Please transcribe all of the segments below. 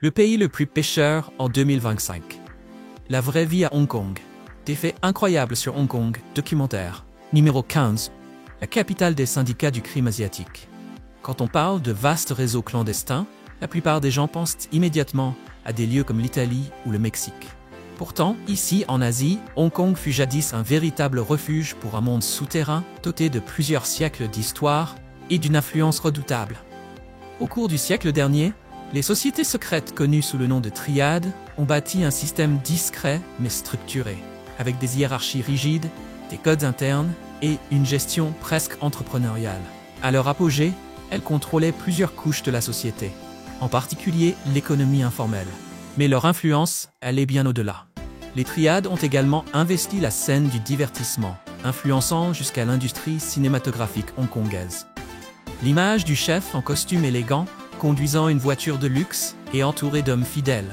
Le pays le plus pêcheur en 2025. La vraie vie à Hong Kong. Des faits incroyables sur Hong Kong, documentaire. Numéro 15. La capitale des syndicats du crime asiatique. Quand on parle de vastes réseaux clandestins, la plupart des gens pensent immédiatement à des lieux comme l'Italie ou le Mexique. Pourtant, ici, en Asie, Hong Kong fut jadis un véritable refuge pour un monde souterrain doté de plusieurs siècles d'histoire et d'une influence redoutable. Au cours du siècle dernier, les sociétés secrètes connues sous le nom de triades ont bâti un système discret mais structuré, avec des hiérarchies rigides, des codes internes et une gestion presque entrepreneuriale. À leur apogée, elles contrôlaient plusieurs couches de la société, en particulier l'économie informelle. Mais leur influence allait bien au-delà. Les triades ont également investi la scène du divertissement, influençant jusqu'à l'industrie cinématographique hongkongaise. L'image du chef en costume élégant, conduisant une voiture de luxe et entouré d'hommes fidèles,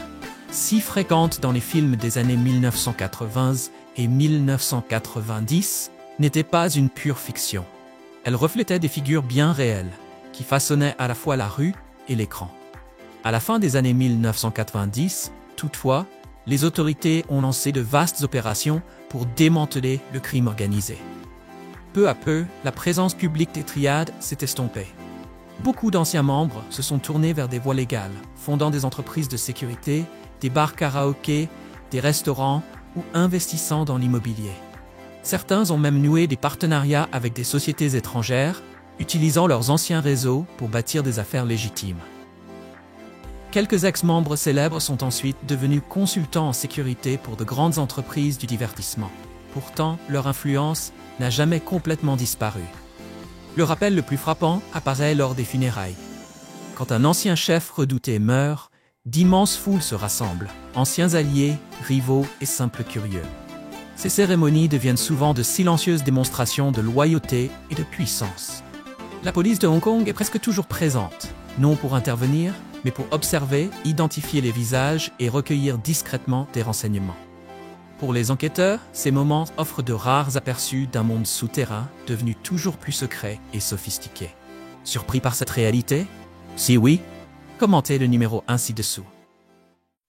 si fréquente dans les films des années 1980 et 1990, n'était pas une pure fiction. Elle reflétait des figures bien réelles, qui façonnaient à la fois la rue et l'écran. À la fin des années 1990, toutefois, les autorités ont lancé de vastes opérations pour démanteler le crime organisé. Peu à peu, la présence publique des triades s'est estompée. Beaucoup d'anciens membres se sont tournés vers des voies légales, fondant des entreprises de sécurité, des bars karaokés, des restaurants ou investissant dans l'immobilier. Certains ont même noué des partenariats avec des sociétés étrangères, utilisant leurs anciens réseaux pour bâtir des affaires légitimes. Quelques ex-membres célèbres sont ensuite devenus consultants en sécurité pour de grandes entreprises du divertissement. Pourtant, leur influence n'a jamais complètement disparu. Le rappel le plus frappant apparaît lors des funérailles. Quand un ancien chef redouté meurt, d'immenses foules se rassemblent, anciens alliés, rivaux et simples curieux. Ces cérémonies deviennent souvent de silencieuses démonstrations de loyauté et de puissance. La police de Hong Kong est presque toujours présente, non pour intervenir, mais pour observer, identifier les visages et recueillir discrètement des renseignements. Pour les enquêteurs, ces moments offrent de rares aperçus d'un monde souterrain devenu toujours plus secret et sophistiqué. Surpris par cette réalité? Si oui, commentez le numéro 1 ci-dessous.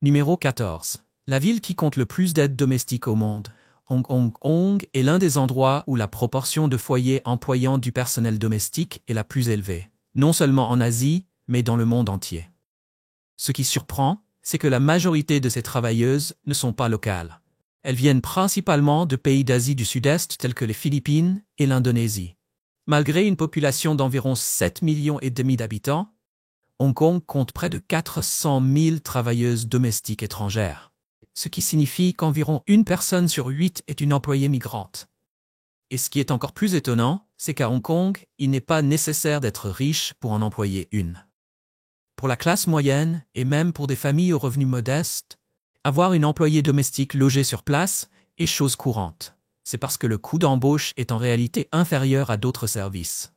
Numéro 14. La ville qui compte le plus d'aides domestiques au monde, Hong Kong est l'un des endroits où la proportion de foyers employant du personnel domestique est la plus élevée, non seulement en Asie, mais dans le monde entier. Ce qui surprend, c'est que la majorité de ces travailleuses ne sont pas locales. Elles viennent principalement de pays d'Asie du Sud-Est tels que les Philippines et l'Indonésie. Malgré une population d'environ 7,5 millions d'habitants, Hong Kong compte près de 400 000 travailleuses domestiques étrangères, ce qui signifie qu'environ une personne sur 8 est une employée migrante. Et ce qui est encore plus étonnant, c'est qu'à Hong Kong, il n'est pas nécessaire d'être riche pour en employer une. Pour la classe moyenne, et même pour des familles aux revenus modestes, avoir une employée domestique logée sur place est chose courante. C'est parce que le coût d'embauche est en réalité inférieur à d'autres services.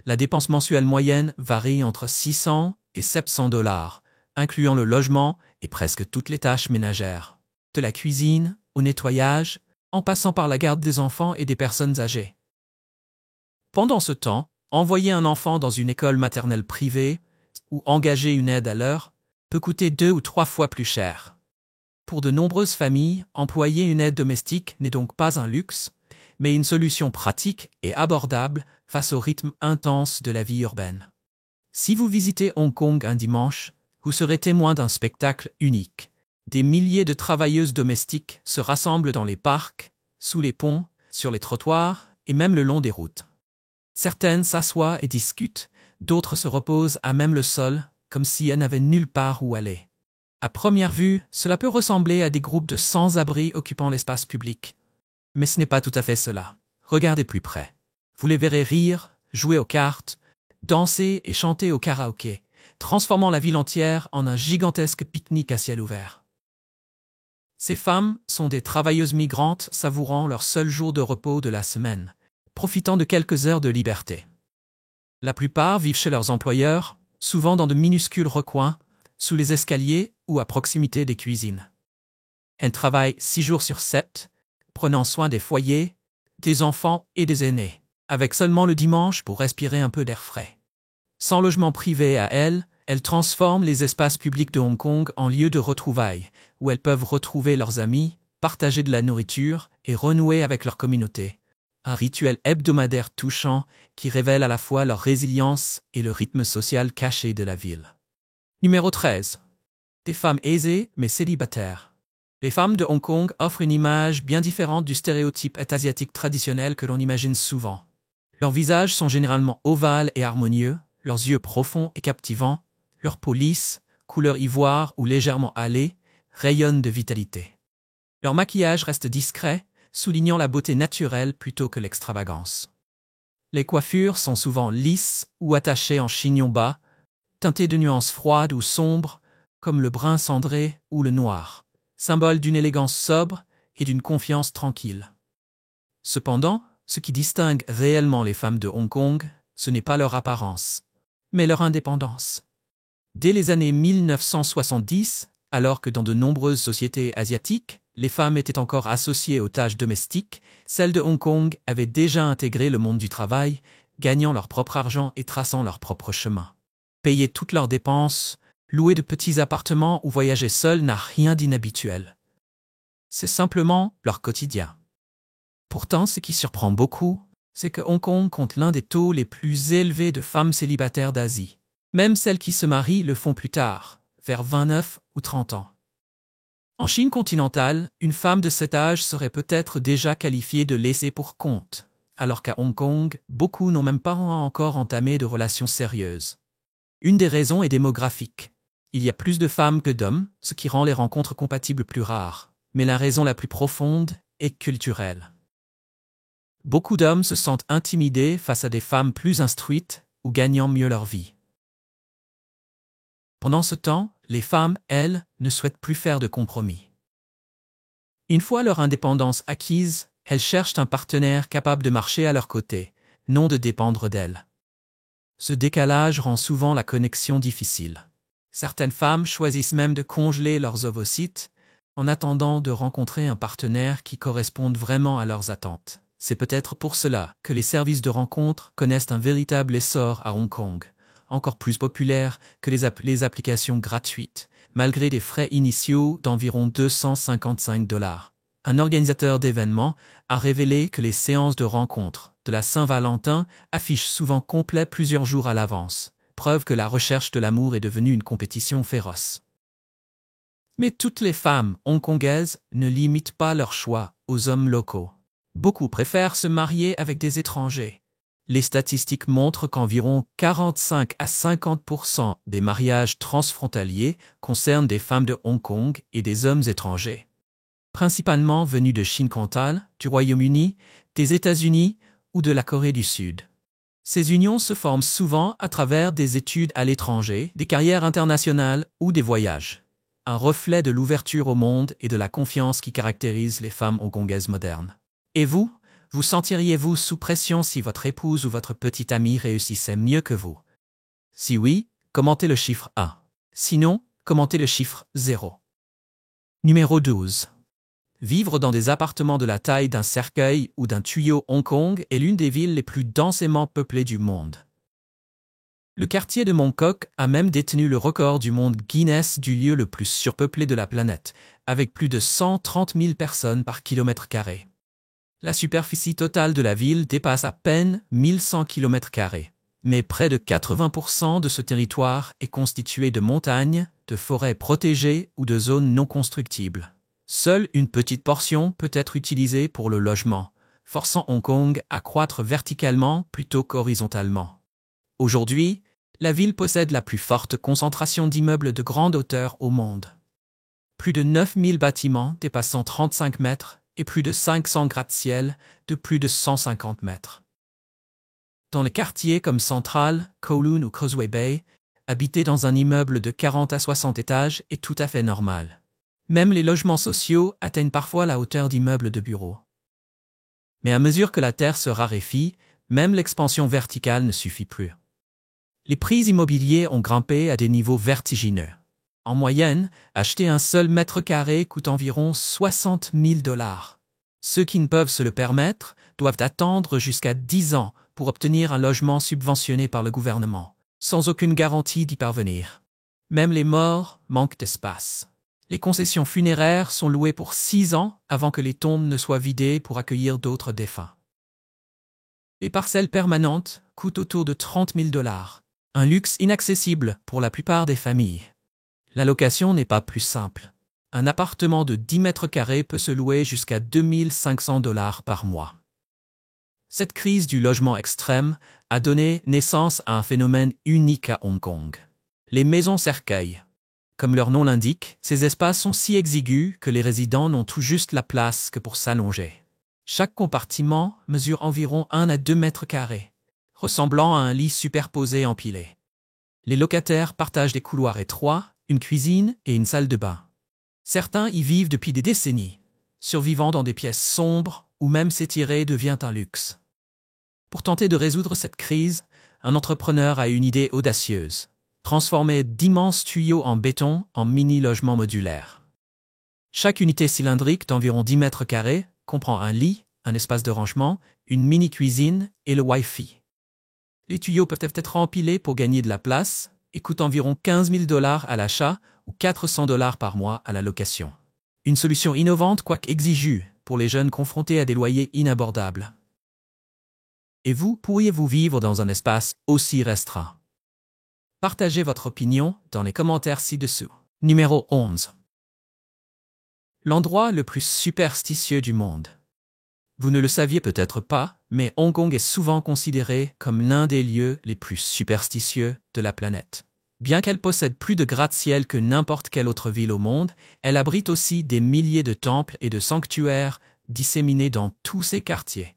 La dépense mensuelle moyenne varie entre 600 et 700 $, incluant le logement et presque toutes les tâches ménagères, de la cuisine au nettoyage, en passant par la garde des enfants et des personnes âgées. Pendant ce temps, envoyer un enfant dans une école maternelle privée ou engager une aide à l'heure peut coûter 2 ou 3 fois plus cher. Pour de nombreuses familles, employer une aide domestique n'est donc pas un luxe, mais une solution pratique et abordable face au rythme intense de la vie urbaine. Si vous visitez Hong Kong un dimanche, vous serez témoin d'un spectacle unique. Des milliers de travailleuses domestiques se rassemblent dans les parcs, sous les ponts, sur les trottoirs et même le long des routes. Certaines s'assoient et discutent, d'autres se reposent à même le sol, comme si elles n'avaient nulle part où aller. À première vue, cela peut ressembler à des groupes de sans-abri occupant l'espace public. Mais ce n'est pas tout à fait cela. Regardez plus près. Vous les verrez rire, jouer aux cartes, danser et chanter au karaoké, transformant la ville entière en un gigantesque pique-nique à ciel ouvert. Ces femmes sont des travailleuses migrantes savourant leur seul jour de repos de la semaine, profitant de quelques heures de liberté. La plupart vivent chez leurs employeurs, souvent dans de minuscules recoins, sous les escaliers ou à proximité des cuisines. Elles travaillent 6 jours sur 7, prenant soin des foyers, des enfants et des aînés, avec seulement le dimanche pour respirer un peu d'air frais. Sans logement privé à elles, Elle transforme les espaces publics de Hong Kong en lieux de retrouvailles, où elles peuvent retrouver leurs amis, partager de la nourriture et renouer avec leur communauté. Un rituel hebdomadaire touchant qui révèle à la fois leur résilience et le rythme social caché de la ville. Numéro 13. Des femmes aisées mais célibataires. Les femmes de Hong Kong offrent une image bien différente du stéréotype asiatique traditionnel que l'on imagine souvent. Leurs visages sont généralement ovales et harmonieux, leurs yeux profonds et captivants, leur peau lisse, couleur ivoire ou légèrement hâlée, rayonne de vitalité. Leur maquillage reste discret, soulignant la beauté naturelle plutôt que l'extravagance. Les coiffures sont souvent lisses ou attachées en chignon bas, teintées de nuances froides ou sombres, comme le brun cendré ou le noir, symbole d'une élégance sobre et d'une confiance tranquille. Cependant, ce qui distingue réellement les femmes de Hong Kong, ce n'est pas leur apparence, mais leur indépendance. Dès les années 1970, alors que dans de nombreuses sociétés asiatiques, les femmes étaient encore associées aux tâches domestiques, celles de Hong Kong avaient déjà intégré le monde du travail, gagnant leur propre argent et traçant leur propre chemin. Payer toutes leurs dépenses, louer de petits appartements ou voyager seules n'a rien d'inhabituel. C'est simplement leur quotidien. Pourtant, ce qui surprend beaucoup, c'est que Hong Kong compte l'un des taux les plus élevés de femmes célibataires d'Asie. Même celles qui se marient le font plus tard, vers 29 ou 30 ans. En Chine continentale, une femme de cet âge serait peut-être déjà qualifiée de laissée pour compte, alors qu'à Hong Kong, beaucoup n'ont même pas encore entamé de relations sérieuses. Une des raisons est démographique. Il y a plus de femmes que d'hommes, ce qui rend les rencontres compatibles plus rares, mais la raison la plus profonde est culturelle. Beaucoup d'hommes se sentent intimidés face à des femmes plus instruites ou gagnant mieux leur vie. Pendant ce temps, les femmes, elles, ne souhaitent plus faire de compromis. Une fois leur indépendance acquise, elles cherchent un partenaire capable de marcher à leur côté, non de dépendre d'elles. Ce décalage rend souvent la connexion difficile. Certaines femmes choisissent même de congeler leurs ovocytes en attendant de rencontrer un partenaire qui corresponde vraiment à leurs attentes. C'est peut-être pour cela que les services de rencontre connaissent un véritable essor à Hong Kong, encore plus populaire que les applications gratuites, malgré des frais initiaux d'environ 255 $. Un organisateur d'événements a révélé que les séances de rencontre de la Saint-Valentin affichent souvent complet plusieurs jours à l'avance, preuve que la recherche de l'amour est devenue une compétition féroce. Mais toutes les femmes hongkongaises ne limitent pas leur choix aux hommes locaux. Beaucoup préfèrent se marier avec des étrangers. Les statistiques montrent qu'environ 45 à 50% des mariages transfrontaliers concernent des femmes de Hong Kong et des hommes étrangers, principalement venus de Chine continentale, du Royaume-Uni, des États-Unis ou de la Corée du Sud. Ces unions se forment souvent à travers des études à l'étranger, des carrières internationales ou des voyages, un reflet de l'ouverture au monde et de la confiance qui caractérise les femmes hongkongaises modernes. Et vous sentiriez-vous sous pression si votre épouse ou votre petite amie réussissait mieux que vous? Si oui, commentez le chiffre 1. Sinon, commentez le chiffre 0. Numéro 12. Vivre dans des appartements de la taille d'un cercueil ou d'un tuyau. Hong Kong est l'une des villes les plus densément peuplées du monde. Le quartier de Mong Kok a même détenu le record du monde Guinness du lieu le plus surpeuplé de la planète, avec plus de 130 000 personnes par kilomètre carré. La superficie totale de la ville dépasse à peine 1100 km², mais près de 80% de ce territoire est constitué de montagnes, de forêts protégées ou de zones non constructibles. Seule une petite portion peut être utilisée pour le logement, forçant Hong Kong à croître verticalement plutôt qu'horizontalement. Aujourd'hui, la ville possède la plus forte concentration d'immeubles de grande hauteur au monde. Plus de 9000 bâtiments dépassant 35 mètres et plus de 500 gratte-ciel de plus de 150 mètres. Dans les quartiers comme Central, Kowloon ou Causeway Bay, habiter dans un immeuble de 40 à 60 étages est tout à fait normal. Même les logements sociaux atteignent parfois la hauteur d'immeubles de bureaux. Mais à mesure que la terre se raréfie, même l'expansion verticale ne suffit plus. Les prix immobiliers ont grimpé à des niveaux vertigineux. En moyenne, acheter un seul mètre carré coûte environ 60 000 $. Ceux qui ne peuvent se le permettre doivent attendre jusqu'à 10 ans pour obtenir un logement subventionné par le gouvernement, sans aucune garantie d'y parvenir. Même les morts manquent d'espace. Les concessions funéraires sont louées pour 6 ans avant que les tombes ne soient vidées pour accueillir d'autres défunts. Les parcelles permanentes coûtent autour de 30 000 $, un luxe inaccessible pour la plupart des familles. La location n'est pas plus simple. Un appartement de 10 mètres carrés peut se louer jusqu'à 2 500 $ par mois. Cette crise du logement extrême a donné naissance à un phénomène unique à Hong Kong. Les maisons cercueils. Comme leur nom l'indique, ces espaces sont si exigus que les résidents n'ont tout juste la place que pour s'allonger. Chaque compartiment mesure environ 1 à 2 mètres carrés, ressemblant à un lit superposé empilé. Les locataires partagent des couloirs étroits, une cuisine et une salle de bain. Certains y vivent depuis des décennies, survivant dans des pièces sombres où même s'étirer devient un luxe. Pour tenter de résoudre cette crise, un entrepreneur a une idée audacieuse: transformer d'immenses tuyaux en béton en mini-logements modulaires. Chaque unité cylindrique d'environ 10 mètres carrés comprend un lit, un espace de rangement, une mini-cuisine et le Wi-Fi. Les tuyaux peuvent être empilés pour gagner de la place et coûtent environ 15 000 $ à l'achat ou 400 $ par mois à la location. Une solution innovante quoique exigue pour les jeunes confrontés à des loyers inabordables. Et vous, pourriez-vous vivre dans un espace aussi restreint? Partagez votre opinion dans les commentaires ci-dessous. Numéro 11. L'endroit le plus superstitieux du monde. Vous ne le saviez peut-être pas, mais Hong Kong est souvent considéré comme l'un des lieux les plus superstitieux de la planète. Bien qu'elle possède plus de gratte-ciel que n'importe quelle autre ville au monde, elle abrite aussi des milliers de temples et de sanctuaires disséminés dans tous ses quartiers.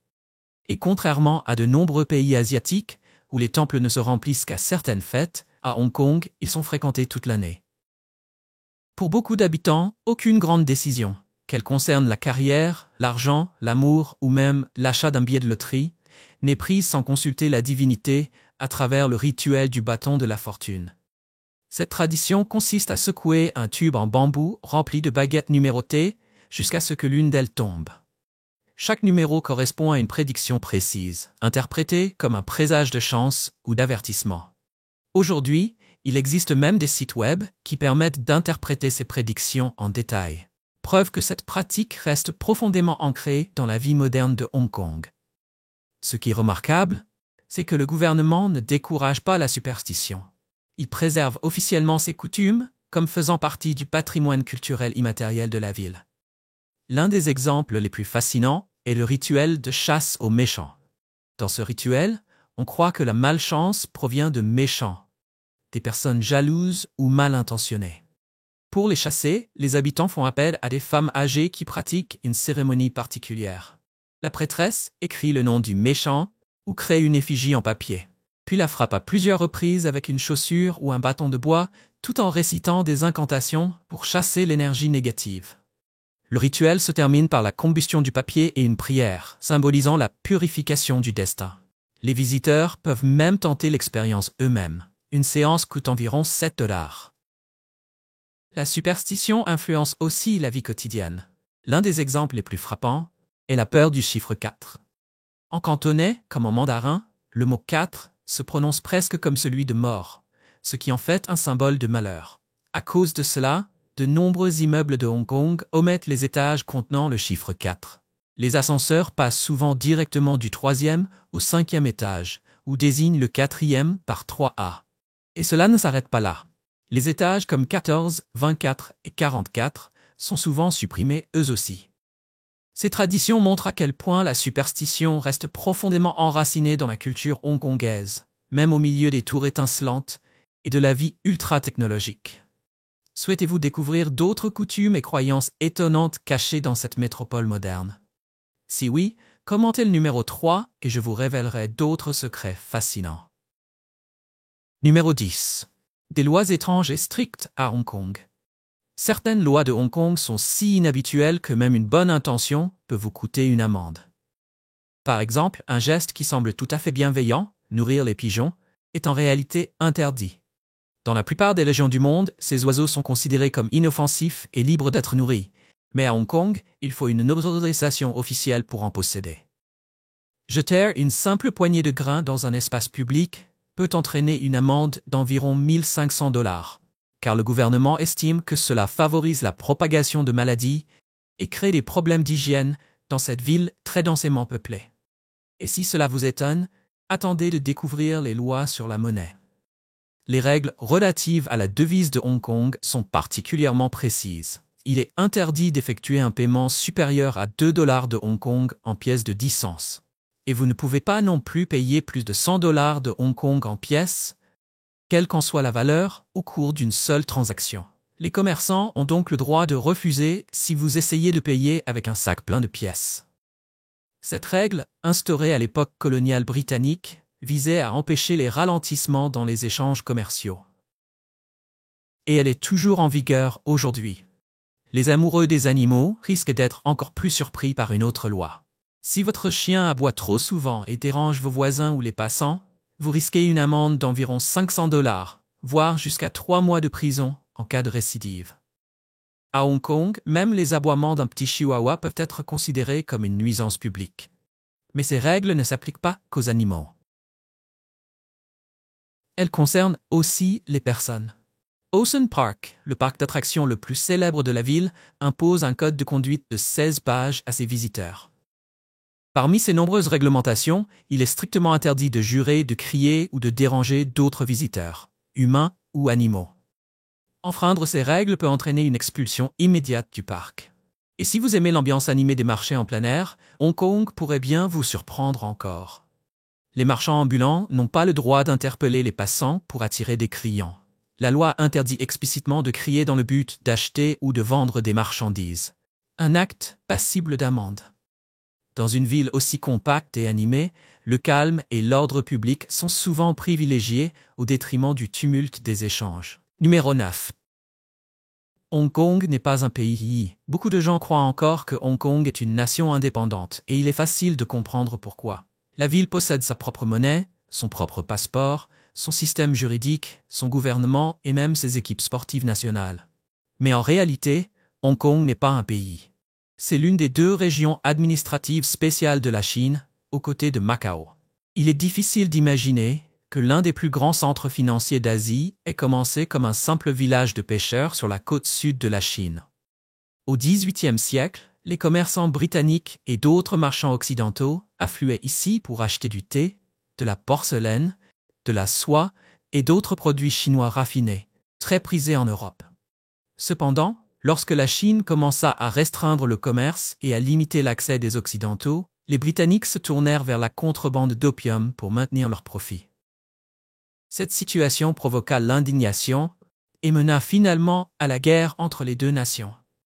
Et contrairement à de nombreux pays asiatiques, où les temples ne se remplissent qu'à certaines fêtes, à Hong Kong, ils sont fréquentés toute l'année. Pour beaucoup d'habitants, aucune grande décision, qu'elle concerne la carrière, l'argent, l'amour ou même l'achat d'un billet de loterie, n'est prise sans consulter la divinité à travers le rituel du bâton de la fortune. Cette tradition consiste à secouer un tube en bambou rempli de baguettes numérotées jusqu'à ce que l'une d'elles tombe. Chaque numéro correspond à une prédiction précise, interprétée comme un présage de chance ou d'avertissement. Aujourd'hui, il existe même des sites web qui permettent d'interpréter ces prédictions en détail. Preuve que cette pratique reste profondément ancrée dans la vie moderne de Hong Kong. Ce qui est remarquable, c'est que le gouvernement ne décourage pas la superstition. Il préserve officiellement ces coutumes comme faisant partie du patrimoine culturel immatériel de la ville. L'un des exemples les plus fascinants est le rituel de chasse aux méchants. Dans ce rituel, on croit que la malchance provient de méchants, des personnes jalouses ou mal intentionnées. Pour les chasser, les habitants font appel à des femmes âgées qui pratiquent une cérémonie particulière. La prêtresse écrit le nom du méchant ou crée une effigie en papier, puis la frappe à plusieurs reprises avec une chaussure ou un bâton de bois, tout en récitant des incantations pour chasser l'énergie négative. Le rituel se termine par la combustion du papier et une prière, symbolisant la purification du destin. Les visiteurs peuvent même tenter l'expérience eux-mêmes. Une séance coûte environ 7 $. La superstition influence aussi la vie quotidienne. L'un des exemples les plus frappants est la peur du chiffre 4. En cantonais, comme en mandarin, le mot 4 se prononce presque comme celui de mort, ce qui en fait un symbole de malheur. À cause de cela, de nombreux immeubles de Hong Kong omettent les étages contenant le chiffre 4. Les ascenseurs passent souvent directement du 3e au 5e étage, ou désignent le 4e par 3A. Et cela ne s'arrête pas là. Les étages comme 14, 24 et 44 sont souvent supprimés eux aussi. Ces traditions montrent à quel point la superstition reste profondément enracinée dans la culture hongkongaise, même au milieu des tours étincelantes et de la vie ultra-technologique. Souhaitez-vous découvrir d'autres coutumes et croyances étonnantes cachées dans cette métropole moderne? Si oui, commentez le numéro 3 et je vous révélerai d'autres secrets fascinants. Numéro 10. Des lois étranges et strictes à Hong Kong. Certaines lois de Hong Kong sont si inhabituelles que même une bonne intention peut vous coûter une amende. Par exemple, un geste qui semble tout à fait bienveillant, nourrir les pigeons, est en réalité interdit. Dans la plupart des régions du monde, ces oiseaux sont considérés comme inoffensifs et libres d'être nourris. Mais à Hong Kong, il faut une autorisation officielle pour en posséder. Jeter une simple poignée de grains dans un espace public peut entraîner une amende d'environ 1500 $, car le gouvernement estime que cela favorise la propagation de maladies et crée des problèmes d'hygiène dans cette ville très densément peuplée. Et si cela vous étonne, attendez de découvrir les lois sur la monnaie. Les règles relatives à la devise de Hong Kong sont particulièrement précises. Il est interdit d'effectuer un paiement supérieur à 2 $ de Hong Kong en pièces de 10 cents. Et vous ne pouvez pas non plus payer plus de 100 $ de Hong Kong en pièces, quelle qu'en soit la valeur, au cours d'une seule transaction. Les commerçants ont donc le droit de refuser si vous essayez de payer avec un sac plein de pièces. Cette règle, instaurée à l'époque coloniale britannique, visait à empêcher les ralentissements dans les échanges commerciaux. Et elle est toujours en vigueur aujourd'hui. Les amoureux des animaux risquent d'être encore plus surpris par une autre loi. Si votre chien aboie trop souvent et dérange vos voisins ou les passants, vous risquez une amende d'environ 500 $, voire jusqu'à 3 mois de prison en cas de récidive. À Hong Kong, même les aboiements d'un petit chihuahua peuvent être considérés comme une nuisance publique. Mais ces règles ne s'appliquent pas qu'aux animaux. Elles concernent aussi les personnes. Ocean Park, le parc d'attractions le plus célèbre de la ville, impose un code de conduite de 16 pages à ses visiteurs. Parmi ces nombreuses réglementations, il est strictement interdit de jurer, de crier ou de déranger d'autres visiteurs, humains ou animaux. Enfreindre ces règles peut entraîner une expulsion immédiate du parc. Et si vous aimez l'ambiance animée des marchés en plein air, Hong Kong pourrait bien vous surprendre encore. Les marchands ambulants n'ont pas le droit d'interpeller les passants pour attirer des clients. La loi interdit explicitement de crier dans le but d'acheter ou de vendre des marchandises. Un acte passible d'amende. Dans une ville aussi compacte et animée, le calme et l'ordre public sont souvent privilégiés au détriment du tumulte des échanges. Numéro 9. Hong Kong n'est pas un pays. Beaucoup de gens croient encore que Hong Kong est une nation indépendante, et il est facile de comprendre pourquoi. La ville possède sa propre monnaie, son propre passeport, son système juridique, son gouvernement et même ses équipes sportives nationales. Mais en réalité, Hong Kong n'est pas un pays. C'est l'une des 2 régions administratives spéciales de la Chine, aux côtés de Macao. Il est difficile d'imaginer que l'un des plus grands centres financiers d'Asie ait commencé comme un simple village de pêcheurs sur la côte sud de la Chine. Au XVIIIe siècle, les commerçants britanniques et d'autres marchands occidentaux affluaient ici pour acheter du thé, de la porcelaine, de la soie et d'autres produits chinois raffinés, très prisés en Europe. Cependant, lorsque la Chine commença à restreindre le commerce et à limiter l'accès des Occidentaux, les Britanniques se tournèrent vers la contrebande d'opium pour maintenir leurs profits. Cette situation provoqua l'indignation et mena finalement à la guerre entre les 2 nations.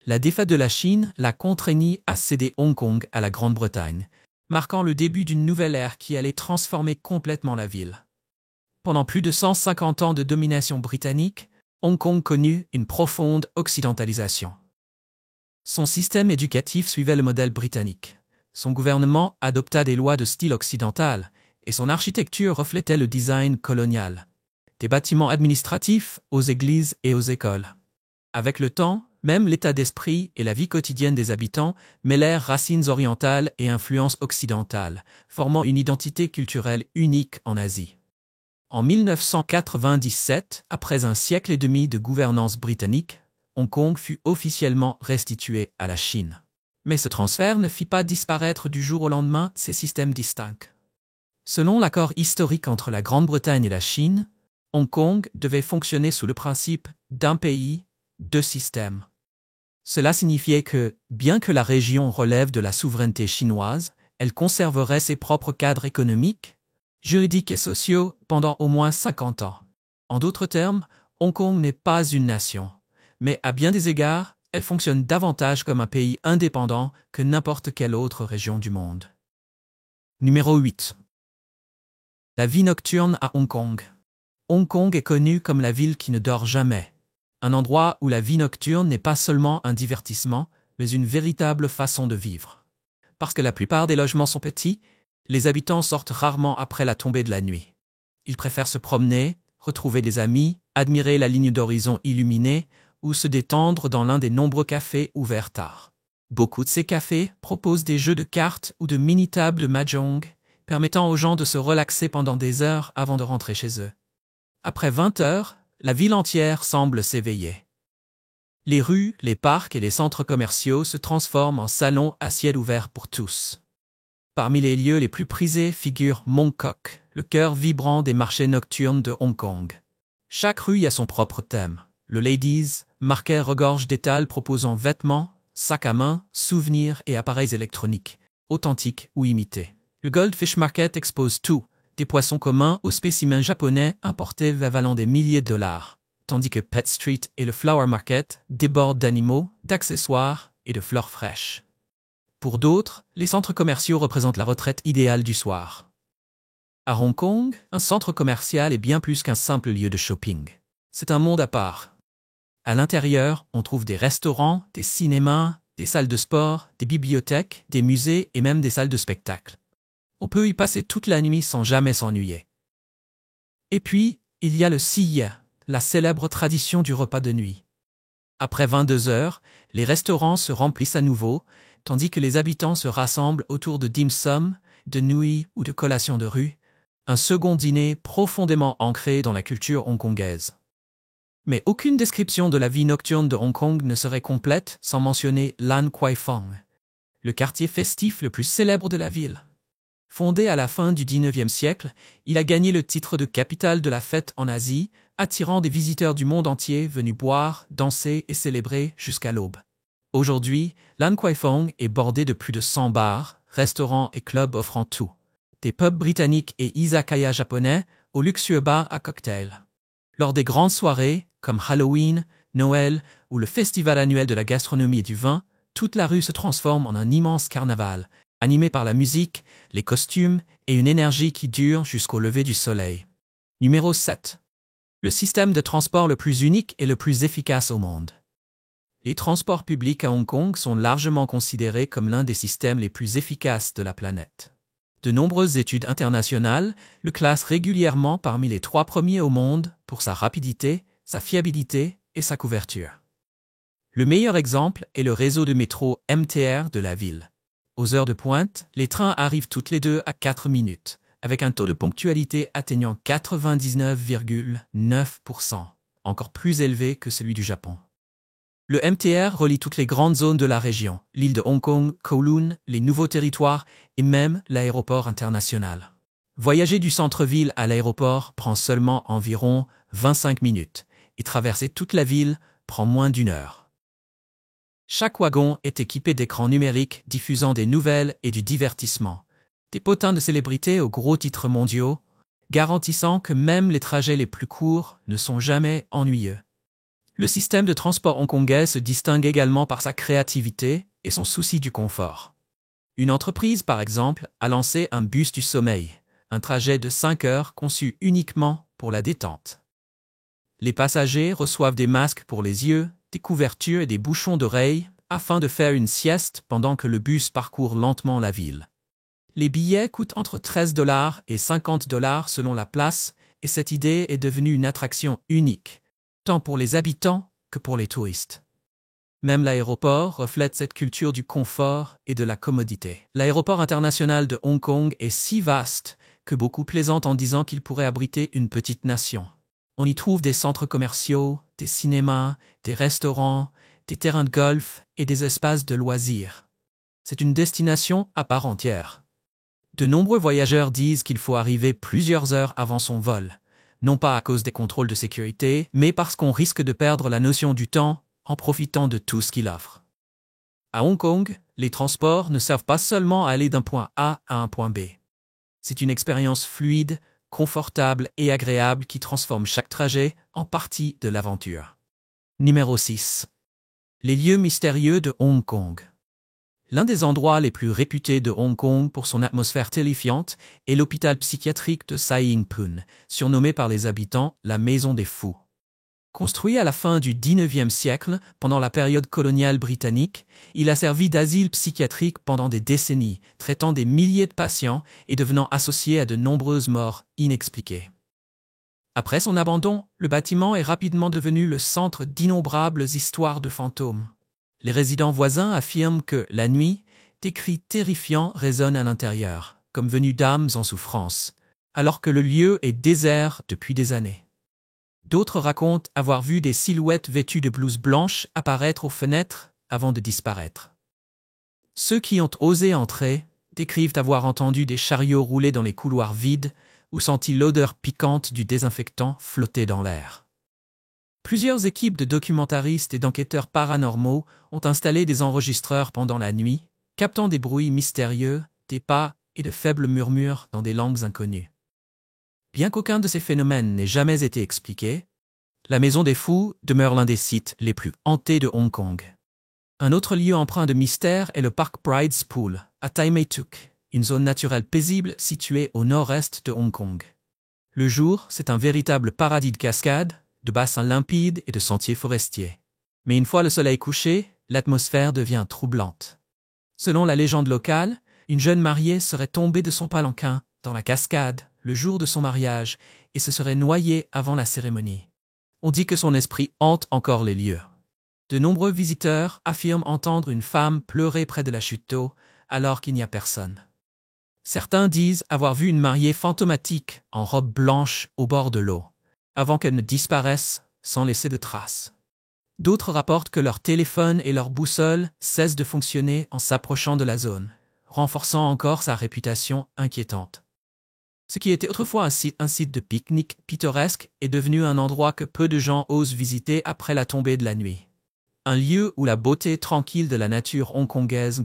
La défaite de la Chine la contraignit à céder Hong Kong à la Grande-Bretagne, marquant le début d'une nouvelle ère qui allait transformer complètement la ville. Pendant plus de 150 ans de domination britannique, Hong Kong connut une profonde occidentalisation. Son système éducatif suivait le modèle britannique. Son gouvernement adopta des lois de style occidental, et son architecture reflétait le design colonial. Des bâtiments administratifs aux églises et aux écoles. Avec le temps, même l'état d'esprit et la vie quotidienne des habitants mêlèrent racines orientales et influences occidentales, formant une identité culturelle unique en Asie. En 1997, après un siècle et demi de gouvernance britannique, Hong Kong fut officiellement restitué à la Chine. Mais ce transfert ne fit pas disparaître du jour au lendemain ces systèmes distincts. Selon l'accord historique entre la Grande-Bretagne et la Chine, Hong Kong devait fonctionner sous le principe d'un pays, 2 systèmes. Cela signifiait que, bien que la région relève de la souveraineté chinoise, elle conserverait ses propres cadres économiques, juridiques et sociaux pendant au moins 50 ans. En d'autres termes, Hong Kong n'est pas une nation, mais à bien des égards, elle fonctionne davantage comme un pays indépendant que n'importe quelle autre région du monde. Numéro 8. La vie nocturne à Hong Kong. Hong Kong est connue comme la ville qui ne dort jamais. Un endroit où la vie nocturne n'est pas seulement un divertissement, mais une véritable façon de vivre. Parce que la plupart des logements sont petits, les habitants sortent rarement après la tombée de la nuit. Ils préfèrent se promener, retrouver des amis, admirer la ligne d'horizon illuminée ou se détendre dans l'un des nombreux cafés ouverts tard. Beaucoup de ces cafés proposent des jeux de cartes ou de mini-tables de mahjong, permettant aux gens de se relaxer pendant des heures avant de rentrer chez eux. Après 20 heures, la ville entière semble s'éveiller. Les rues, les parcs et les centres commerciaux se transforment en salons à ciel ouvert pour tous. Parmi les lieux les plus prisés figure Mongkok, le cœur vibrant des marchés nocturnes de Hong Kong. Chaque rue a son propre thème. Le Ladies Market regorge d'étals proposant vêtements, sacs à main, souvenirs et appareils électroniques, authentiques ou imités. Le Goldfish Market expose tout, des poissons communs aux spécimens japonais importés valant des milliers de dollars, tandis que Pet Street et le Flower Market débordent d'animaux, d'accessoires et de fleurs fraîches. Pour d'autres, les centres commerciaux représentent la retraite idéale du soir. À Hong Kong, un centre commercial est bien plus qu'un simple lieu de shopping. C'est un monde à part. À l'intérieur, on trouve des restaurants, des cinémas, des salles de sport, des bibliothèques, des musées et même des salles de spectacle. On peut y passer toute la nuit sans jamais s'ennuyer. Et puis, il y a le Siya, la célèbre tradition du repas de nuit. Après 22 heures, les restaurants se remplissent à nouveau, tandis que les habitants se rassemblent autour de dim sum, de nouilles ou de collations de rue, un second dîner profondément ancré dans la culture hongkongaise. Mais aucune description de la vie nocturne de Hong Kong ne serait complète sans mentionner Lan Kwai Fong, le quartier festif le plus célèbre de la ville. Fondé à la fin du XIXe siècle, il a gagné le titre de capitale de la fête en Asie, attirant des visiteurs du monde entier venus boire, danser et célébrer jusqu'à l'aube. Aujourd'hui, Lan Kwai Fong est bordé de plus de 100 bars, restaurants et clubs offrant tout. Des pubs britanniques et izakaya japonais aux luxueux bars à cocktails. Lors des grandes soirées, comme Halloween, Noël ou le festival annuel de la gastronomie et du vin, toute la rue se transforme en un immense carnaval, animé par la musique, les costumes et une énergie qui dure jusqu'au lever du soleil. Numéro 7. Le système de transport le plus unique et le plus efficace au monde. Les transports publics à Hong Kong sont largement considérés comme l'un des systèmes les plus efficaces de la planète. De nombreuses études internationales le classent régulièrement parmi les 3 premiers au monde pour sa rapidité, sa fiabilité et sa couverture. Le meilleur exemple est le réseau de métro MTR de la ville. Aux heures de pointe, les trains arrivent toutes les 2 à 4 minutes, avec un taux de ponctualité atteignant 99,9%, encore plus élevé que celui du Japon. Le MTR relie toutes les grandes zones de la région, l'île de Hong Kong, Kowloon, les nouveaux territoires et même l'aéroport international. Voyager du centre-ville à l'aéroport prend seulement environ 25 minutes et traverser toute la ville prend moins d'1 heure. Chaque wagon est équipé d'écrans numériques diffusant des nouvelles et du divertissement, des potins de célébrités aux gros titres mondiaux, garantissant que même les trajets les plus courts ne sont jamais ennuyeux. Le système de transport hongkongais se distingue également par sa créativité et son souci du confort. Une entreprise, par exemple, a lancé un bus du sommeil, un trajet de 5 heures conçu uniquement pour la détente. Les passagers reçoivent des masques pour les yeux, des couvertures et des bouchons d'oreilles afin de faire une sieste pendant que le bus parcourt lentement la ville. Les billets coûtent entre 13 $ et 50 $ selon la place et cette idée est devenue une attraction unique, tant pour les habitants que pour les touristes. Même l'aéroport reflète cette culture du confort et de la commodité. L'aéroport international de Hong Kong est si vaste que beaucoup plaisantent en disant qu'il pourrait abriter une petite nation. On y trouve des centres commerciaux, des cinémas, des restaurants, des terrains de golf et des espaces de loisirs. C'est une destination à part entière. De nombreux voyageurs disent qu'il faut arriver plusieurs heures avant son vol, non pas à cause des contrôles de sécurité, mais parce qu'on risque de perdre la notion du temps en profitant de tout ce qu'il offre. À Hong Kong, les transports ne servent pas seulement à aller d'un point A à un point B. C'est une expérience fluide, confortable et agréable qui transforme chaque trajet en partie de l'aventure. Numéro 6. Les lieux mystérieux de Hong Kong. L'un des endroits les plus réputés de Hong Kong pour son atmosphère terrifiante est l'hôpital psychiatrique de Sai Ying Pun, surnommé par les habitants la Maison des Fous. Construit à la fin du XIXe siècle, pendant la période coloniale britannique, il a servi d'asile psychiatrique pendant des décennies, traitant des milliers de patients et devenant associé à de nombreuses morts inexpliquées. Après son abandon, le bâtiment est rapidement devenu le centre d'innombrables histoires de fantômes. Les résidents voisins affirment que, la nuit, des cris terrifiants résonnent à l'intérieur, comme venues d'âmes en souffrance, alors que le lieu est désert depuis des années. D'autres racontent avoir vu des silhouettes vêtues de blouses blanches apparaître aux fenêtres avant de disparaître. Ceux qui ont osé entrer décrivent avoir entendu des chariots rouler dans les couloirs vides ou senti l'odeur piquante du désinfectant flotter dans l'air. Plusieurs équipes de documentaristes et d'enquêteurs paranormaux ont installé des enregistreurs pendant la nuit, captant des bruits mystérieux, des pas et de faibles murmures dans des langues inconnues. Bien qu'aucun de ces phénomènes n'ait jamais été expliqué, la Maison des Fous demeure l'un des sites les plus hantés de Hong Kong. Un autre lieu empreint de mystère est le parc Bride's Pool, à Tai Mai Tuk, une zone naturelle paisible située au nord-est de Hong Kong. Le jour, c'est un véritable paradis de cascades, de bassins limpides et de sentiers forestiers. Mais une fois le soleil couché, l'atmosphère devient troublante. Selon la légende locale, une jeune mariée serait tombée de son palanquin dans la cascade le jour de son mariage et se serait noyée avant la cérémonie. On dit que son esprit hante encore les lieux. De nombreux visiteurs affirment entendre une femme pleurer près de la chute d'eau alors qu'il n'y a personne. Certains disent avoir vu une mariée fantomatique en robe blanche au bord de l'eau, avant qu'elle ne disparaisse sans laisser de traces. D'autres rapportent que leur téléphone et leur boussole cessent de fonctionner en s'approchant de la zone, renforçant encore sa réputation inquiétante. Ce qui était autrefois un site de pique-nique pittoresque est devenu un endroit que peu de gens osent visiter après la tombée de la nuit. Un lieu où la beauté tranquille de la nature hongkongaise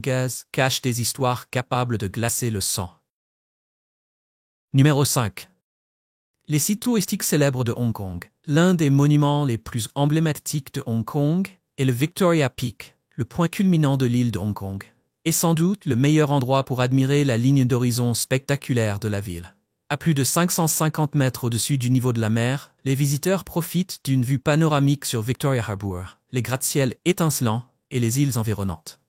cache des histoires capables de glacer le sang. Numéro 5. Les sites touristiques célèbres de Hong Kong. L'un des monuments les plus emblématiques de Hong Kong est le Victoria Peak, le point culminant de l'île de Hong Kong, et sans doute le meilleur endroit pour admirer la ligne d'horizon spectaculaire de la ville. À plus de 550 mètres au-dessus du niveau de la mer, les visiteurs profitent d'une vue panoramique sur Victoria Harbour, les gratte-ciels étincelants et les îles environnantes.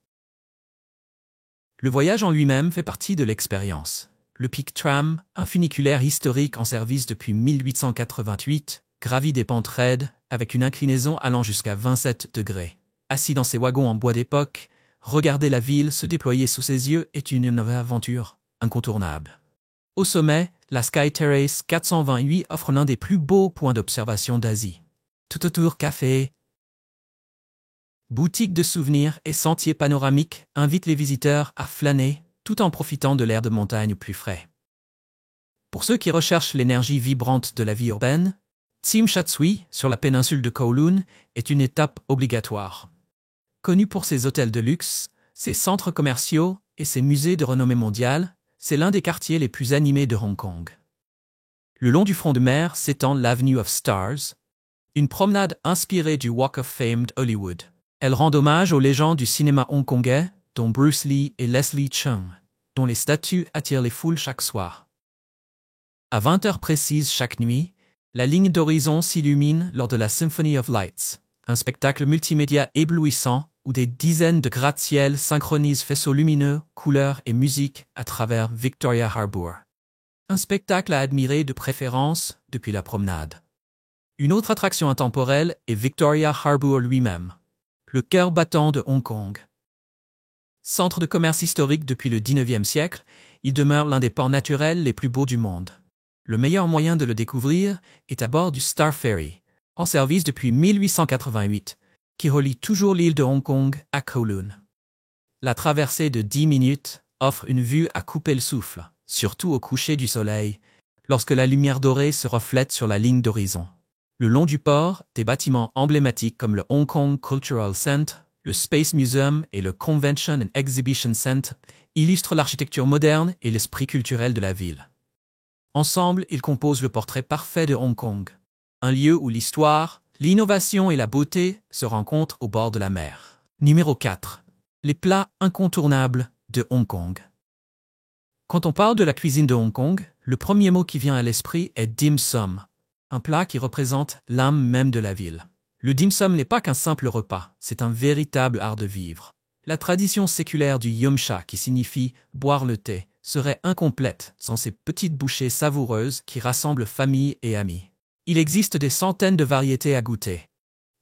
Le voyage en lui-même fait partie de l'expérience. Le Peak Tram, un funiculaire historique en service depuis 1888, gravit des pentes raides avec une inclinaison allant jusqu'à 27 degrés. Assis dans ses wagons en bois d'époque, regarder la ville se déployer sous ses yeux est une aventure incontournable. Au sommet, la Sky Terrace 428 offre l'un des plus beaux points d'observation d'Asie. Tout autour, café, boutiques de souvenirs et sentiers panoramiques invitent les visiteurs à flâner tout en profitant de l'air de montagne plus frais. Pour ceux qui recherchent l'énergie vibrante de la vie urbaine, Tsim Sha Tsui, sur la péninsule de Kowloon, est une étape obligatoire. Connu pour ses hôtels de luxe, ses centres commerciaux et ses musées de renommée mondiale, c'est l'un des quartiers les plus animés de Hong Kong. Le long du front de mer s'étend l'Avenue of Stars, une promenade inspirée du Walk of Fame d'Hollywood. Elle rend hommage aux légendes du cinéma hongkongais, dont Bruce Lee et Leslie Cheung, dont les statues attirent les foules chaque soir. À 20h précises chaque nuit, la ligne d'horizon s'illumine lors de la Symphony of Lights, un spectacle multimédia éblouissant où des dizaines de gratte-ciels synchronisent faisceaux lumineux, couleurs et musique à travers Victoria Harbour. Un spectacle à admirer de préférence depuis la promenade. Une autre attraction intemporelle est Victoria Harbour lui-même, le cœur battant de Hong Kong. Centre de commerce historique depuis le XIXe siècle, il demeure l'un des ports naturels les plus beaux du monde. Le meilleur moyen de le découvrir est à bord du Star Ferry, en service depuis 1888, qui relie toujours l'île de Hong Kong à Kowloon. La traversée de 10 minutes offre une vue à couper le souffle, surtout au coucher du soleil, lorsque la lumière dorée se reflète sur la ligne d'horizon. Le long du port, des bâtiments emblématiques comme le Hong Kong Cultural Center, le Space Museum et le Convention and Exhibition Center illustrent l'architecture moderne et l'esprit culturel de la ville. Ensemble, ils composent le portrait parfait de Hong Kong, un lieu où l'histoire, l'innovation et la beauté se rencontrent au bord de la mer. Numéro 4. Les plats incontournables de Hong Kong. Quand on parle de la cuisine de Hong Kong, le premier mot qui vient à l'esprit est dim sum, un plat qui représente l'âme même de la ville. Le dim sum n'est pas qu'un simple repas, c'est un véritable art de vivre. La tradition séculaire du yum cha, qui signifie boire le thé, serait incomplète sans ces petites bouchées savoureuses qui rassemblent famille et amis. Il existe des centaines de variétés à goûter.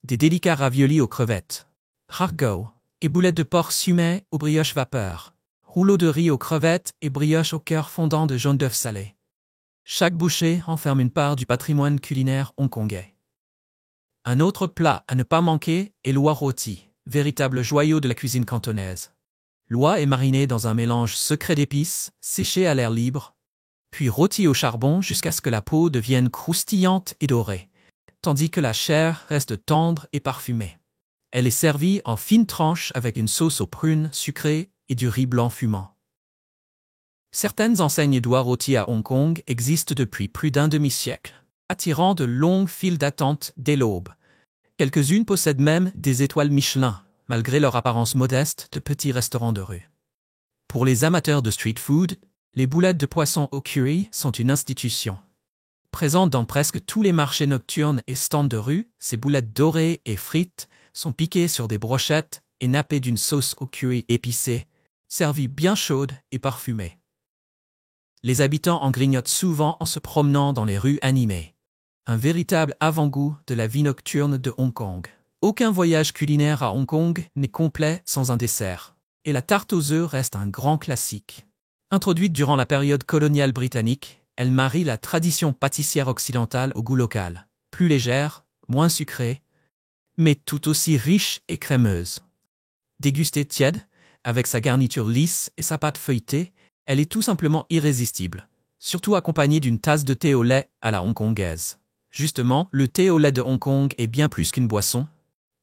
Des délicats raviolis aux crevettes, hargao et boulettes de porc sumé aux brioches vapeur, rouleaux de riz aux crevettes et brioches au cœur fondant de jaune d'œuf salé. Chaque bouchée enferme une part du patrimoine culinaire hongkongais. Un autre plat à ne pas manquer est l'oie rôti, véritable joyau de la cuisine cantonaise. L'oie est marinée dans un mélange secret d'épices, séchée à l'air libre, puis rôtie au charbon jusqu'à ce que la peau devienne croustillante et dorée, tandis que la chair reste tendre et parfumée. Elle est servie en fines tranches avec une sauce aux prunes sucrée et du riz blanc fumant. Certaines enseignes d'oie rôti à Hong Kong existent depuis plus d'un demi-siècle, attirant de longues files d'attente dès l'aube. Quelques-unes possèdent même des étoiles Michelin, malgré leur apparence modeste de petits restaurants de rue. Pour les amateurs de street food, les boulettes de poisson au curry sont une institution. Présentes dans presque tous les marchés nocturnes et stands de rue, ces boulettes dorées et frites sont piquées sur des brochettes et nappées d'une sauce au curry épicée, servie bien chaude et parfumée. Les habitants en grignotent souvent en se promenant dans les rues animées. Un véritable avant-goût de la vie nocturne de Hong Kong. Aucun voyage culinaire à Hong Kong n'est complet sans un dessert, et la tarte aux œufs reste un grand classique. Introduite durant la période coloniale britannique, elle marie la tradition pâtissière occidentale au goût local, plus légère, moins sucrée, mais tout aussi riche et crémeuse. Dégustée tiède, avec sa garniture lisse et sa pâte feuilletée, elle est tout simplement irrésistible, surtout accompagnée d'une tasse de thé au lait à la hongkongaise. Justement, le thé au lait de Hong Kong est bien plus qu'une boisson.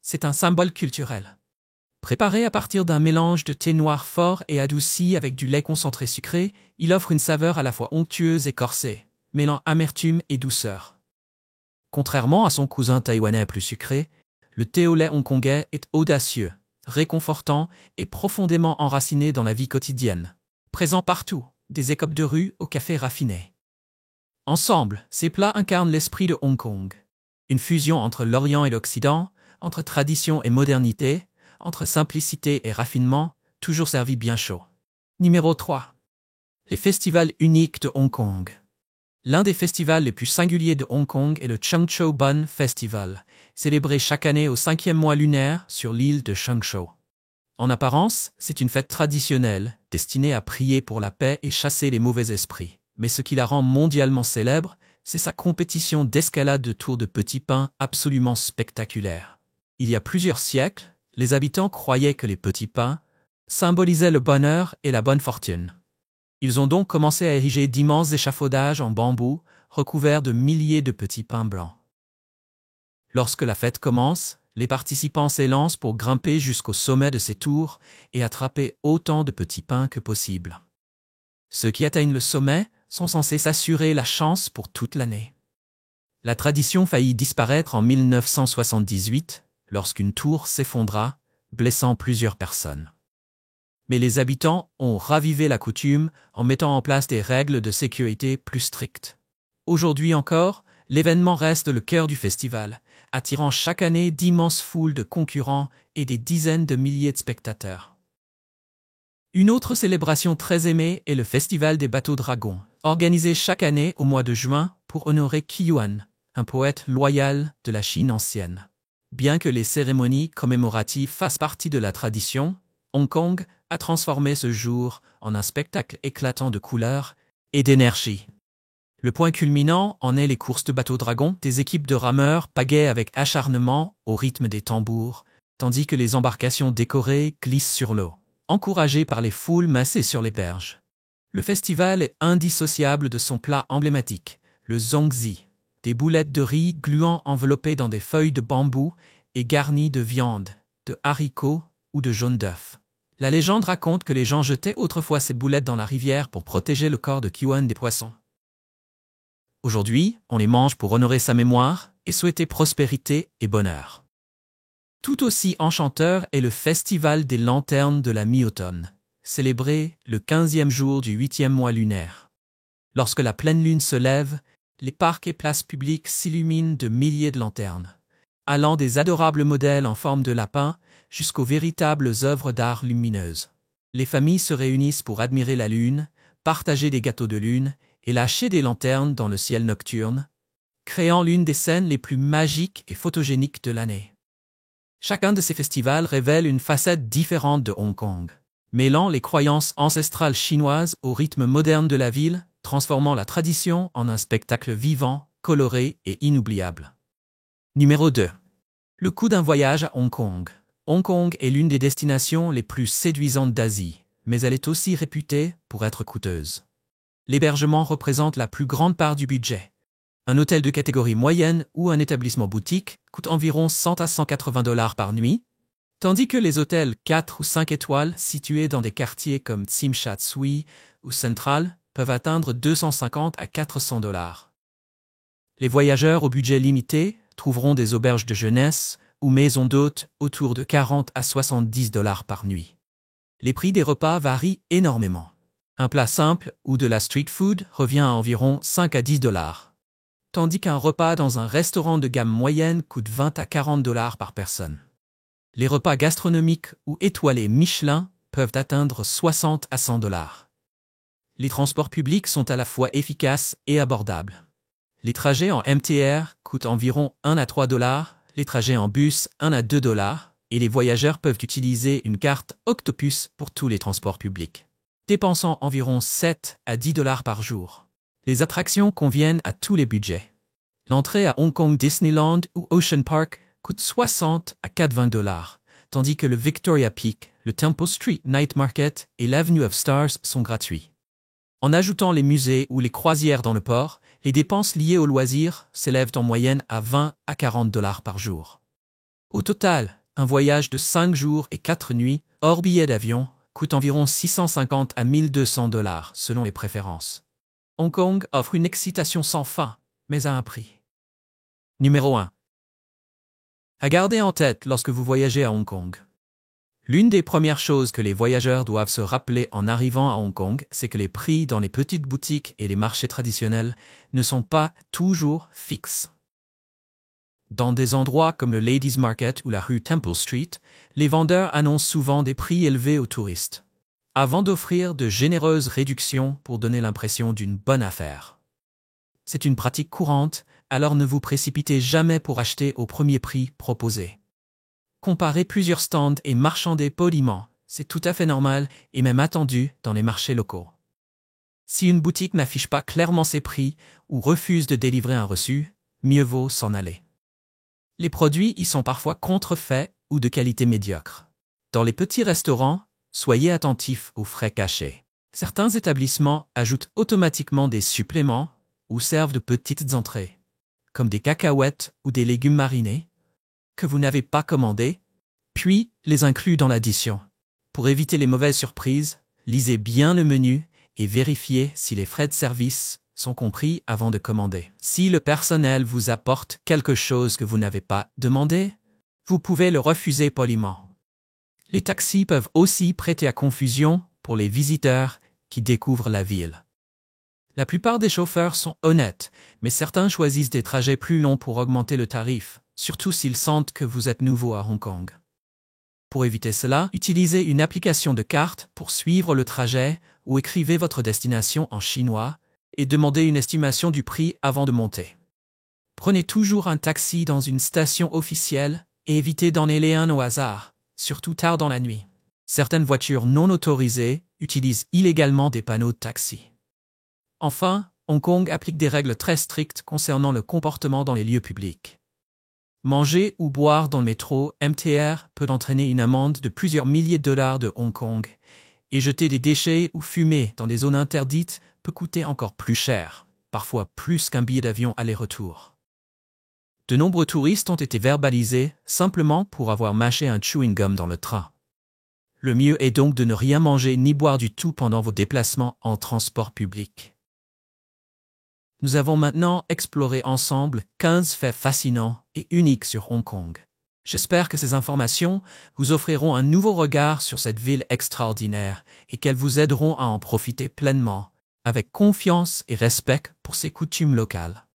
C'est un symbole culturel. Préparé à partir d'un mélange de thé noir fort et adouci avec du lait concentré sucré, il offre une saveur à la fois onctueuse et corsée, mêlant amertume et douceur. Contrairement à son cousin taïwanais plus sucré, le thé au lait hongkongais est audacieux, réconfortant et profondément enraciné dans la vie quotidienne. Présent partout, des écopes de rue au café raffiné. Ensemble, ces plats incarnent l'esprit de Hong Kong. Une fusion entre l'Orient et l'Occident, entre tradition et modernité, entre simplicité et raffinement, toujours servi bien chaud. Numéro 3. Les festivals uniques de Hong Kong. L'un des festivals les plus singuliers de Hong Kong est le Cheung-Chou Bun Festival, célébré chaque année au 5e mois lunaire sur l'île de Cheung-Chou. En apparence, c'est une fête traditionnelle, destinée à prier pour la paix et chasser les mauvais esprits. Mais ce qui la rend mondialement célèbre, c'est sa compétition d'escalade de tours de petits pains absolument spectaculaire. Il y a plusieurs siècles, les habitants croyaient que les petits pains symbolisaient le bonheur et la bonne fortune. Ils ont donc commencé à ériger d'immenses échafaudages en bambou, recouverts de milliers de petits pains blancs. Lorsque la fête commence, les participants s'élancent pour grimper jusqu'au sommet de ces tours et attraper autant de petits pains que possible. Ceux qui atteignent le sommet sont censés s'assurer la chance pour toute l'année. La tradition faillit disparaître en 1978, lorsqu'une tour s'effondra, blessant plusieurs personnes. Mais les habitants ont ravivé la coutume en mettant en place des règles de sécurité plus strictes. Aujourd'hui encore, l'événement reste le cœur du festival, attirant chaque année d'immenses foules de concurrents et des dizaines de milliers de spectateurs. Une autre célébration très aimée est le Festival des bateaux dragons, organisé chaque année au mois de juin pour honorer Qi Yuan, un poète loyal de la Chine ancienne. Bien que les cérémonies commémoratives fassent partie de la tradition, Hong Kong a transformé ce jour en un spectacle éclatant de couleurs et d'énergie. Le point culminant en est les courses de bateaux dragons, des équipes de rameurs pagaient avec acharnement au rythme des tambours, tandis que les embarcations décorées glissent sur l'eau, encouragées par les foules massées sur les berges. Le festival est indissociable de son plat emblématique, le zongzi, des boulettes de riz gluant enveloppées dans des feuilles de bambou et garnies de viande, de haricots ou de jaune d'œuf. La légende raconte que les gens jetaient autrefois ces boulettes dans la rivière pour protéger le corps de Qi Yuan des poissons. Aujourd'hui, on les mange pour honorer sa mémoire et souhaiter prospérité et bonheur. Tout aussi enchanteur est le Festival des lanternes de la mi-automne, célébré le 15e jour du 8e mois lunaire. Lorsque la pleine lune se lève, les parcs et places publiques s'illuminent de milliers de lanternes, allant des adorables modèles en forme de lapin jusqu'aux véritables œuvres d'art lumineuses. Les familles se réunissent pour admirer la lune, partager des gâteaux de lune et lâcher des lanternes dans le ciel nocturne, créant l'une des scènes les plus magiques et photogéniques de l'année. Chacun de ces festivals révèle une facette différente de Hong Kong. mêlant les croyances ancestrales chinoises au rythme moderne de la ville, transformant la tradition en un spectacle vivant, coloré et inoubliable. Numéro 2. Le coût d'un voyage à Hong Kong. Hong Kong est l'une des destinations les plus séduisantes d'Asie, mais elle est aussi réputée pour être coûteuse. L'hébergement représente la plus grande part du budget. Un hôtel de catégorie moyenne ou un établissement boutique coûte environ 100 à 180 $ par nuit, tandis que les hôtels 4 ou 5 étoiles situés dans des quartiers comme Tsim Sha Tsui ou Central peuvent atteindre 250 à 400 $. Les voyageurs au budget limité trouveront des auberges de jeunesse ou maisons d'hôtes autour de 40 à 70 $ par nuit. Les prix des repas varient énormément. Un plat simple ou de la street food revient à environ 5 à 10 $, tandis qu'un repas dans un restaurant de gamme moyenne coûte 20 à 40 $ par personne. Les repas gastronomiques ou étoilés Michelin peuvent atteindre 60 à 100 $. Les transports publics sont à la fois efficaces et abordables. Les trajets en MTR coûtent environ 1 à 3 $, les trajets en bus 1 à 2 $, et les voyageurs peuvent utiliser une carte Octopus pour tous les transports publics, dépensant environ 7 à 10 $ par jour. Les attractions conviennent à tous les budgets. L'entrée à Hong Kong Disneyland ou Ocean Park coûte 60 à 80 $, tandis que le Victoria Peak, le Temple Street Night Market et l'Avenue of Stars sont gratuits. En ajoutant les musées ou les croisières dans le port, les dépenses liées aux loisirs s'élèvent en moyenne à 20 à 40 $ par jour. Au total, un voyage de 5 jours et 4 nuits, hors billet d'avion, coûte environ 650 à 1200 $ selon les préférences. Hong Kong offre une excitation sans fin, mais à un prix. Numéro 1. À garder en tête lorsque vous voyagez à Hong Kong. L'une des premières choses que les voyageurs doivent se rappeler en arrivant à Hong Kong, c'est que les prix dans les petites boutiques et les marchés traditionnels ne sont pas toujours fixes. Dans des endroits comme le Ladies Market ou la rue Temple Street, les vendeurs annoncent souvent des prix élevés aux touristes, avant d'offrir de généreuses réductions pour donner l'impression d'une bonne affaire. C'est une pratique courante, alors ne vous précipitez jamais pour acheter au premier prix proposé. Comparez plusieurs stands et marchandez poliment, c'est tout à fait normal et même attendu dans les marchés locaux. Si une boutique n'affiche pas clairement ses prix ou refuse de délivrer un reçu, mieux vaut s'en aller. Les produits y sont parfois contrefaits ou de qualité médiocre. Dans les petits restaurants, soyez attentifs aux frais cachés. Certains établissements ajoutent automatiquement des suppléments ou servent de petites entrées, comme des cacahuètes ou des légumes marinés, que vous n'avez pas commandés, puis les incluent dans l'addition. Pour éviter les mauvaises surprises, lisez bien le menu et vérifiez si les frais de service sont compris avant de commander. Si le personnel vous apporte quelque chose que vous n'avez pas demandé, vous pouvez le refuser poliment. Les taxis peuvent aussi prêter à confusion pour les visiteurs qui découvrent la ville. La plupart des chauffeurs sont honnêtes, mais certains choisissent des trajets plus longs pour augmenter le tarif, surtout s'ils sentent que vous êtes nouveau à Hong Kong. Pour éviter cela, utilisez une application de carte pour suivre le trajet ou écrivez votre destination en chinois et demandez une estimation du prix avant de monter. Prenez toujours un taxi dans une station officielle et évitez d'en aller un au hasard, surtout tard dans la nuit. Certaines voitures non autorisées utilisent illégalement des panneaux de taxi. Enfin, Hong Kong applique des règles très strictes concernant le comportement dans les lieux publics. Manger ou boire dans le métro MTR peut entraîner une amende de plusieurs milliers de dollars de Hong Kong, et jeter des déchets ou fumer dans des zones interdites peut coûter encore plus cher, parfois plus qu'un billet d'avion aller-retour. De nombreux touristes ont été verbalisés simplement pour avoir mâché un chewing-gum dans le train. Le mieux est donc de ne rien manger ni boire du tout pendant vos déplacements en transport public. Nous avons maintenant exploré ensemble 15 faits fascinants et uniques sur Hong Kong. J'espère que ces informations vous offriront un nouveau regard sur cette ville extraordinaire et qu'elles vous aideront à en profiter pleinement, avec confiance et respect pour ses coutumes locales.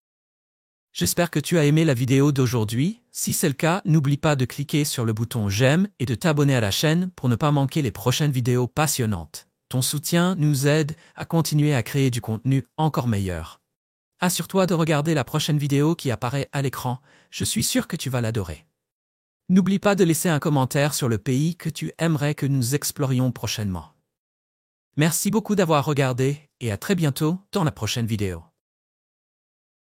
J'espère que tu as aimé la vidéo d'aujourd'hui. Si c'est le cas, n'oublie pas de cliquer sur le bouton j'aime et de t'abonner à la chaîne pour ne pas manquer les prochaines vidéos passionnantes. Ton soutien nous aide à continuer à créer du contenu encore meilleur. Assure-toi de regarder la prochaine vidéo qui apparaît à l'écran, je suis sûr que tu vas l'adorer. N'oublie pas de laisser un commentaire sur le pays que tu aimerais que nous explorions prochainement. Merci beaucoup d'avoir regardé et à très bientôt dans la prochaine vidéo.